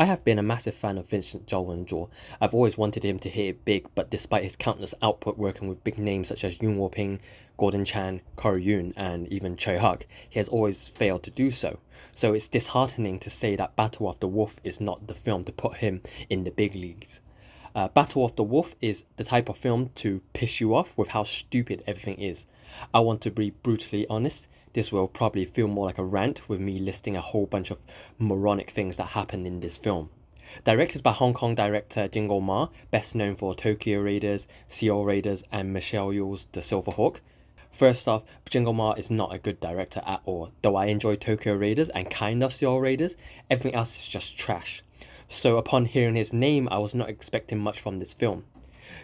I have been a massive fan of Vincent Zhao. I've always wanted him to hit it big, but despite his countless output working with big names such as Yuen Woo-ping, Gordon Chan, Corey Yun, and even Choi Huk, he has always failed to do so. So it's disheartening to say that Battle of the Wolf is not the film to put him in the big leagues. Battle of the Wolf is the type of film to piss you off with how stupid everything is. I want to be brutally honest. This will probably feel more like a rant with me listing a whole bunch of moronic things that happened in this film. Directed by Hong Kong director Jingle Ma, best known for Tokyo Raiders, Seoul Raiders, and Michelle Yeoh's The Silver Hawk. First off, Jingle Ma is not a good director at all. Though I enjoy Tokyo Raiders and kind of Seoul Raiders, everything else is just trash. So upon hearing his name, I was not expecting much from this film.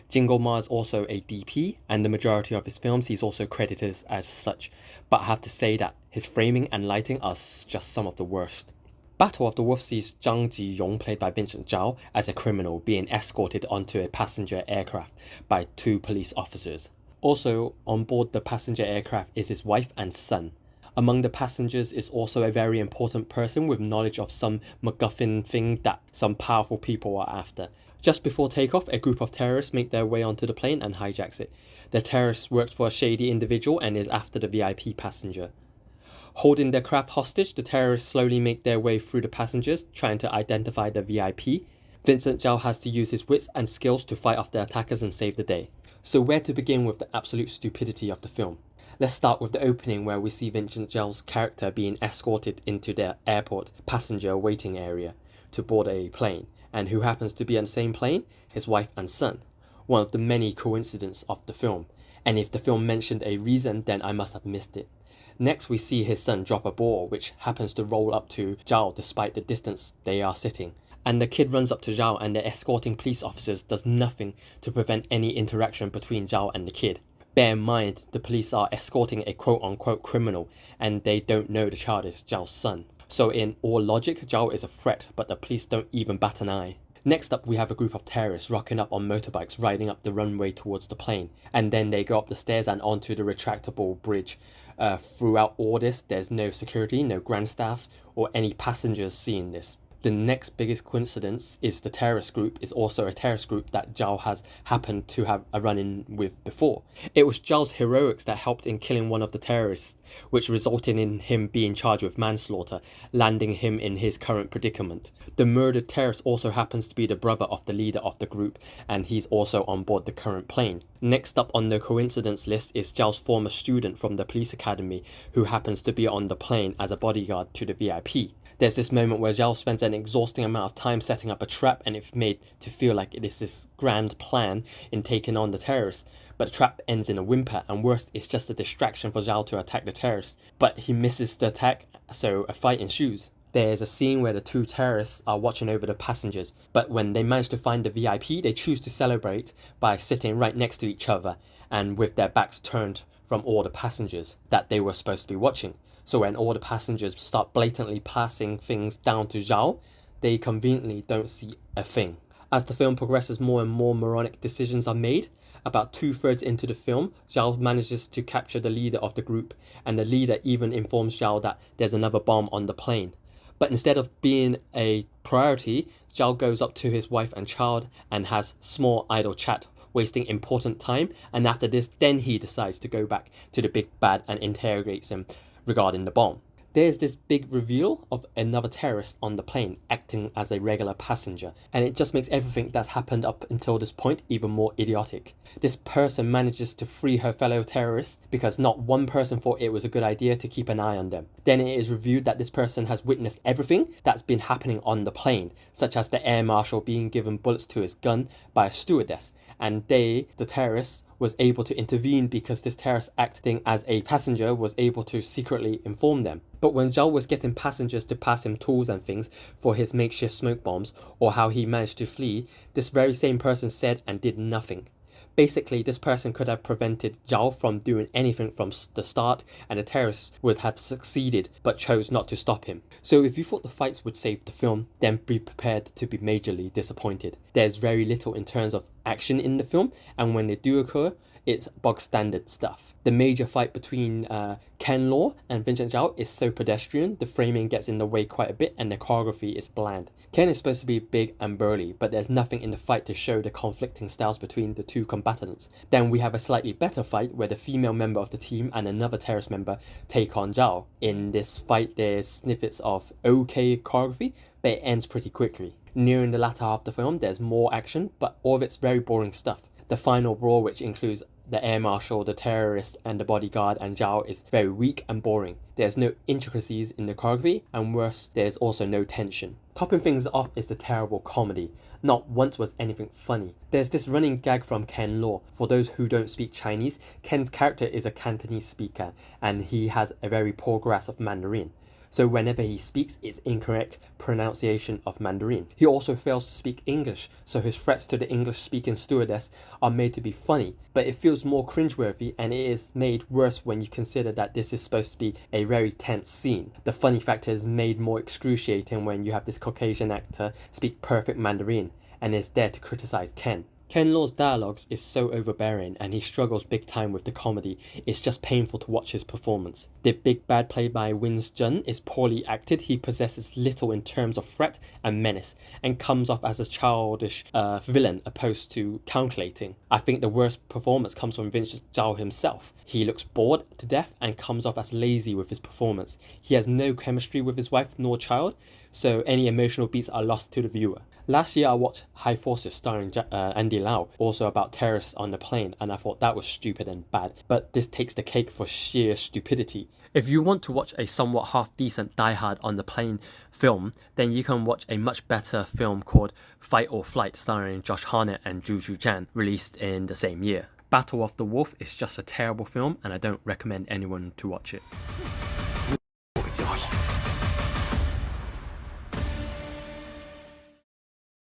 Jingle Ma is also a DP, and the majority of his films he's also credited as such, but I have to say that his framing and lighting are just some of the worst. Battle of the Wolf sees Zhang Ji-yong, played by Vincent Zhao, as a criminal being escorted onto a passenger aircraft by two police officers. Also, on board the passenger aircraft is his wife and son. Among the passengers is also a very important person with knowledge of some MacGuffin thing that some powerful people are after. Just before takeoff, a group of terrorists make their way onto the plane and hijacks it. The terrorists worked for a shady individual and is after the VIP passenger. Holding their craft hostage, the terrorists slowly make their way through the passengers, trying to identify the VIP. Vincent Zhao has to use his wits and skills to fight off the attackers and save the day. So where to begin with the absolute stupidity of the film? Let's start with the opening where we see Vincent Zhao's character being escorted into the airport passenger waiting area to board a plane. And who happens to be on the same plane? His wife and son. One of the many coincidences of the film. And if the film mentioned a reason, then I must have missed it. Next, we see his son drop a ball, which happens to roll up to Zhao despite the distance they are sitting. And the kid runs up to Zhao, and the escorting police officers does nothing to prevent any interaction between Zhao and the kid. Bear in mind, the police are escorting a quote-unquote criminal, and they don't know the child is Zhao's son. So in all logic, Zhao is a threat, but the police don't even bat an eye. Next up, we have a group of terrorists rocking up on motorbikes riding up the runway towards the plane. And then they go up the stairs and onto the retractable bridge. Throughout all this, there's no security, no ground staff, or any passengers seeing this. The next biggest coincidence is the terrorist group is also a terrorist group that Zhao has happened to have a run-in with before. It was Zhao's heroics that helped in killing one of the terrorists, which resulted in him being charged with manslaughter, landing him in his current predicament. The murdered terrorist also happens to be the brother of the leader of the group, and he's also on board the current plane. Next up on the coincidence list is Zhao's former student from the police academy, who happens to be on the plane as a bodyguard to the VIP. There's this moment where Zhao spends an exhausting amount of time setting up a trap, and it's made to feel like it is this grand plan in taking on the terrorists. But the trap ends in a whimper, and worse, it's just a distraction for Zhao to attack the terrorists. But he misses the attack, so a fight ensues. There's a scene where the two terrorists are watching over the passengers, but when they manage to find the VIP, they choose to celebrate by sitting right next to each other and with their backs turned from all the passengers that they were supposed to be watching. So when all the passengers start blatantly passing things down to Zhao, they conveniently don't see a thing. As the film progresses, more and more moronic decisions are made. About 2/3 into the film, Zhao manages to capture the leader of the group, and the leader even informs Zhao that there's another bomb on the plane. But instead of being a priority, Zhao goes up to his wife and child and has small idle chat, wasting important time, and after this, then he decides to go back to the big bad and interrogates him regarding the bomb. There's this big reveal of another terrorist on the plane acting as a regular passenger, and it just makes everything that's happened up until this point even more idiotic. This person manages to free her fellow terrorists because not one person thought it was a good idea to keep an eye on them. Then it is revealed that this person has witnessed everything that's been happening on the plane, such as the air marshal being given bullets to his gun by a stewardess, and they, the terrorists, was able to intervene because this terrorist acting as a passenger was able to secretly inform them. But when Zhao was getting passengers to pass him tools and things for his makeshift smoke bombs, or how he managed to flee, this very same person said and did nothing. Basically, this person could have prevented Zhao from doing anything from the start, and the terrorists would have succeeded but chose not to stop him. So if you thought the fights would save the film, then be prepared to be majorly disappointed. There's very little in terms of action in the film, and when they do occur, it's bog standard stuff. The major fight between Ken Law and Vincent Zhao is so pedestrian, the framing gets in the way quite a bit and the choreography is bland. Ken is supposed to be big and burly, but there's nothing in the fight to show the conflicting styles between the two combatants. Then we have a slightly better fight where the female member of the team and another terrorist member take on Zhao. In this fight there's snippets of okay choreography, but it ends pretty quickly. Nearing the latter half of the film there's more action, but all of it's very boring stuff. The final brawl, which includes the air marshal, the terrorist and the bodyguard and Zhao, is very weak and boring. There's no intricacies in the choreography, and worse, there's also no tension. Topping things off is the terrible comedy. Not once was anything funny. There's this running gag from Ken Law. For those who don't speak Chinese, Ken's character is a Cantonese speaker and he has a very poor grasp of Mandarin. So whenever he speaks, it's incorrect pronunciation of Mandarin. He also fails to speak English, so his threats to the English-speaking stewardess are made to be funny, but it feels more cringeworthy and it is made worse when you consider that this is supposed to be a very tense scene. The funny factor is made more excruciating when you have this Caucasian actor speak perfect Mandarin and is there to criticize Ken. Ken Law's dialogues is so overbearing and he struggles big time with the comedy. It's just painful to watch his performance. The big bad played by Vincent Zhao is poorly acted. He possesses little in terms of threat and menace and comes off as a childish villain opposed to calculating. I think the worst performance comes from Vincent Zhao himself. He looks bored to death and comes off as lazy with his performance. He has no chemistry with his wife nor child, so any emotional beats are lost to the viewer. Last year I watched High Forces starring Andy Lau, also about terrorists on the plane, and I thought that was stupid and bad, but this takes the cake for sheer stupidity. If you want to watch a somewhat half-decent Die Hard on the plane film, then you can watch a much better film called Fight or Flight starring Josh Hartnett and Zhu Zhuchan, released in the same year. Battle of the Wolf is just a terrible film and I don't recommend anyone to watch it.